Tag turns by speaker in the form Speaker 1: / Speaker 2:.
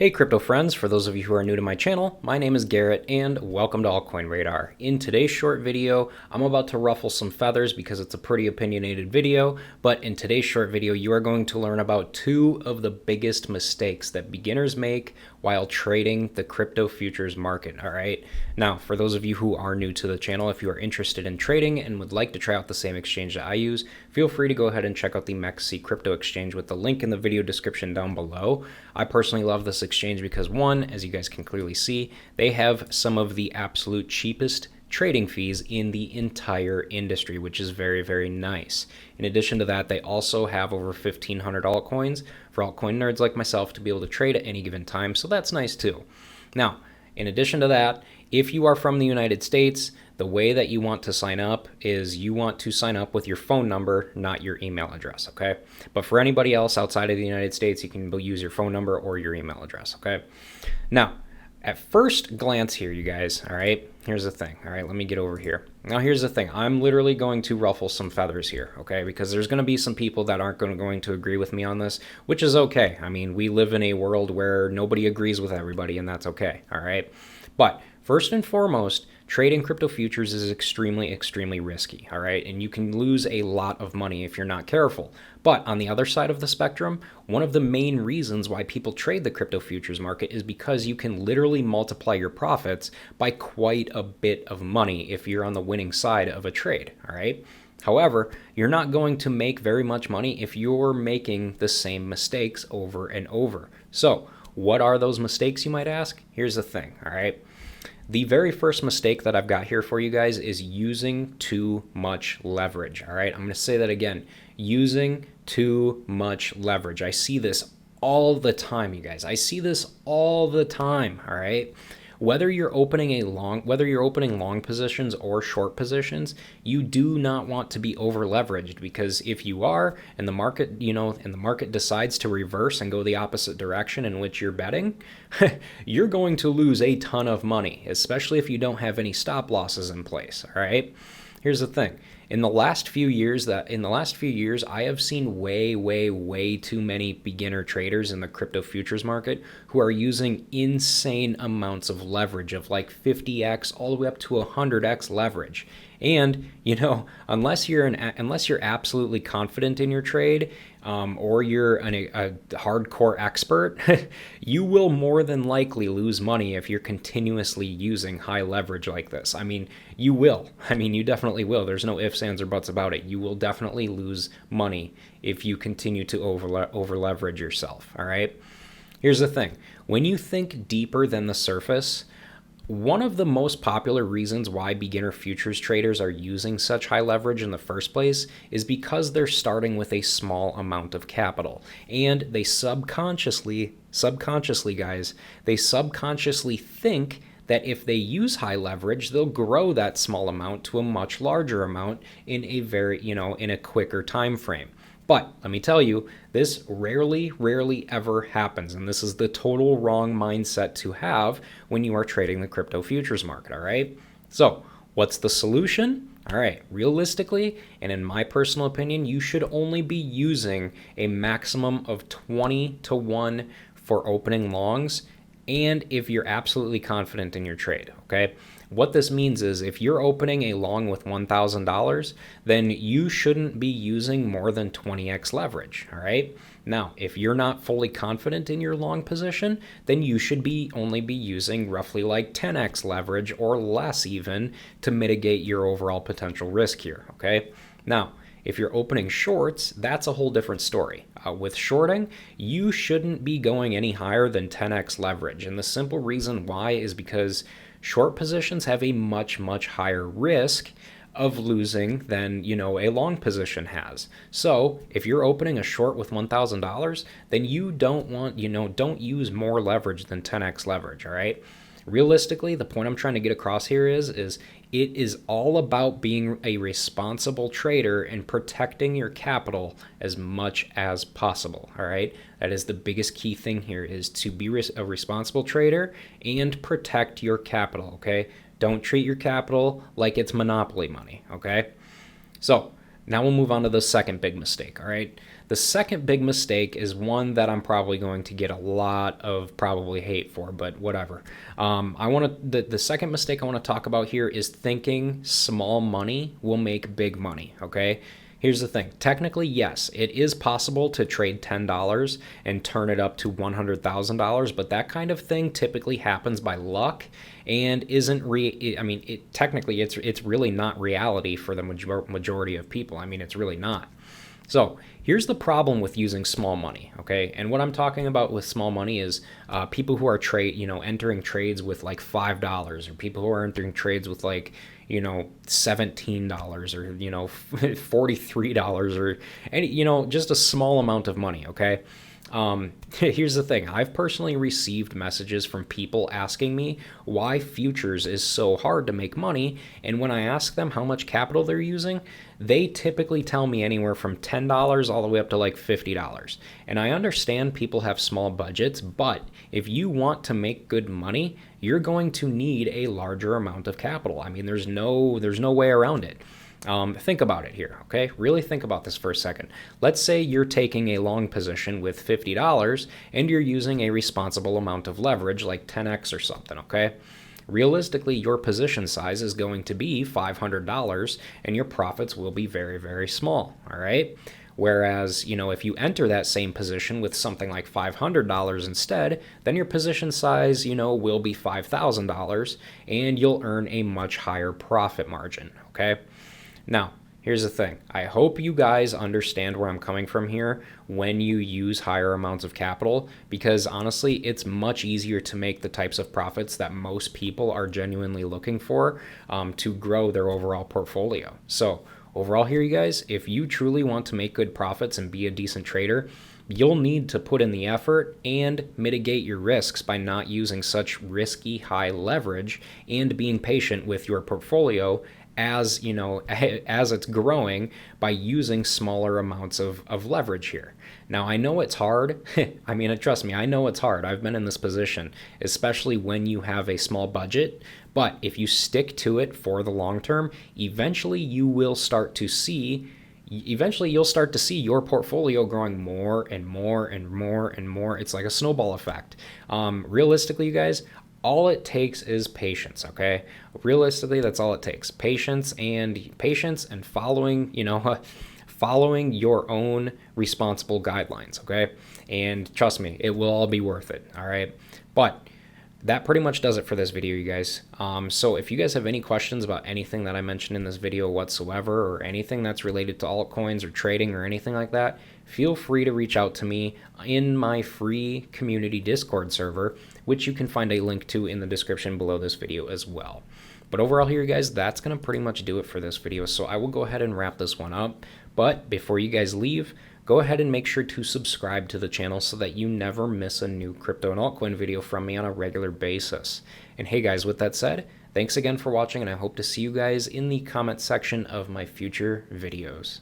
Speaker 1: Hey crypto friends, for those of you who are new to my channel, my name is Garrett and welcome to Altcoin Radar. In today's short video, I'm about to ruffle some feathers because it's a pretty opinionated video, but in today's short video, you are going to learn about two of the biggest mistakes that beginners make while trading the crypto futures market, all right? Now, for those of you who are new to the channel, if you are interested in trading and would like to try out the same exchange that I use, feel free to go ahead and check out the MEXC crypto exchange with the link in the video description down below. I personally love this exchange because one, as you guys can clearly see, they have some of the absolute cheapest trading fees in the entire industry, which is very, very nice. In addition to that, they also have over 1,500 altcoins for altcoin nerds like myself to be able to trade at any given time, so that's nice too. Now, in addition to that, if you are from the United States, the way that you want to sign up is you want to sign up with your phone number, not your email address, okay? But for anybody else outside of the United States, you can use your phone number or your email address, okay? Now, at first glance here, you guys, all right, here's the thing. All right, let me get over here. Now, here's the thing. I'm literally going to ruffle some feathers here, okay, because there's going to be some people that aren't going to agree with me on this, which is okay. I mean, we live in a world where nobody agrees with everybody, and that's okay, all right? But first and foremost, trading crypto futures is extremely, extremely risky, all right? And you can lose a lot of money if you're not careful. But on the other side of the spectrum, one of the main reasons why people trade the crypto futures market is because you can literally multiply your profits by quite a bit of money if you're on the winning side of a trade, all right? However, you're not going to make very much money if you're making the same mistakes over and over. So, what are those mistakes, you might ask? Here's the thing, all right? The very first mistake that I've got here for you guys is using too much leverage, all right? I'm going to say that again, using too much leverage. I see this all the time, you guys. I see this all the time, all right? Whether you're opening long positions or short positions, you do not want to be over leveraged, because if you are, and the market, and the market decides to reverse and go the opposite direction in which you're betting, you're going to lose a ton of money, especially if you don't have any stop losses in place, all right? Here's the thing. In the last few years, I have seen way too many beginner traders in the crypto futures market who are using insane amounts of leverage of like 50x all the way up to 100x leverage. And, unless you're absolutely confident in your trade, or you're a hardcore expert, you will more than likely lose money if you're continuously using high leverage like this. I mean, you will. I mean, you definitely will. There's no ifs, ands, or buts about it. You will definitely lose money if you continue to over leverage yourself, all right? Here's the thing. When you think deeper than the surface, one of the most popular reasons why beginner futures traders are using such high leverage in the first place is because they're starting with a small amount of capital. And they subconsciously guys, they subconsciously think that if they use high leverage, they'll grow that small amount to a much larger amount in a in a quicker time frame. But let me tell you, this rarely ever happens. And this is the total wrong mindset to have when you are trading the crypto futures market, all right? So what's the solution? All right, realistically, and in my personal opinion, you should only be using a maximum of 20 to 1 for opening longs, and if you're absolutely confident in your trade, okay? What this means is if you're opening a long with $1,000, then you shouldn't be using more than 20x leverage, all right? Now, if you're not fully confident in your long position, then you should only be using roughly like 10x leverage or less even to mitigate your overall potential risk here, okay? Now, if you're opening shorts, that's a whole different story. With shorting, you shouldn't be going any higher than 10x leverage. And the simple reason why is because short positions have a much higher risk of losing than, a long position has. So if you're opening a short with $1,000, then you don't use more leverage than 10x leverage, all right? Realistically, the point I'm trying to get across here is it is all about being a responsible trader and protecting your capital as much as possible, all right? That is the biggest key thing here, is to be a responsible trader and protect your capital, okay? Don't treat your capital like it's monopoly money, okay? So Now we'll move on to the second big mistake, all right? The second big mistake is one that I'm probably going to get a lot of probably hate for, but whatever. The second mistake I want to talk about here is thinking small money will make big money, okay? Here's the thing. Technically, yes, it is possible to trade $10 and turn it up to $100,000, but that kind of thing typically happens by luck and isn't technically it's really not reality for the majority of people. I mean, it's really not. So here's the problem with using small money, okay? And what I'm talking about with small money is people who are entering trades with like $5, or people who are entering trades with like, $17 or, $43 or any, just a small amount of money, okay? Here's the thing. I've personally received messages from people asking me why futures is so hard to make money, and when I ask them how much capital they're using, they typically tell me anywhere from $10 all the way up to like $50. And I understand people have small budgets, but if you want to make good money, you're going to need a larger amount of capital. I mean, there's no way around it. Think about it here, okay? Really think about this for a second. Let's say you're taking a long position with $50 and you're using a responsible amount of leverage, like 10x or something, okay? Realistically, your position size is going to be $500 and your profits will be very, very small, all right? Whereas, if you enter that same position with something like $500 instead, then your position size, will be $5,000 and you'll earn a much higher profit margin, okay? Now, here's the thing. I hope you guys understand where I'm coming from here when you use higher amounts of capital, because honestly, it's much easier to make the types of profits that most people are genuinely looking for to grow their overall portfolio. So overall here, you guys, if you truly want to make good profits and be a decent trader, you'll need to put in the effort and mitigate your risks by not using such risky high leverage and being patient with your portfolio as it's growing by using smaller amounts of leverage here. Now, I know it's hard. I mean, trust me, I know it's hard. I've been in this position, especially when you have a small budget. But if you stick to it for the long term, eventually you'll start to see your portfolio growing more and more and more and more. It's like a snowball effect. Realistically, you guys, all it takes is patience, okay? Realistically, that's all it takes. Patience and following your own responsible guidelines, okay? And trust me, it will all be worth it, all right? But that pretty much does it for this video, you guys. So if you guys have any questions about anything that I mentioned in this video whatsoever, or anything that's related to altcoins or trading or anything like that, feel free to reach out to me in my free community Discord server, which you can find a link to in the description below this video as well. But overall here, guys, that's going to pretty much do it for this video. So I will go ahead and wrap this one up. But before you guys leave, go ahead and make sure to subscribe to the channel so that you never miss a new crypto and altcoin video from me on a regular basis. And hey guys, with that said, thanks again for watching, and I hope to see you guys in the comment section of my future videos.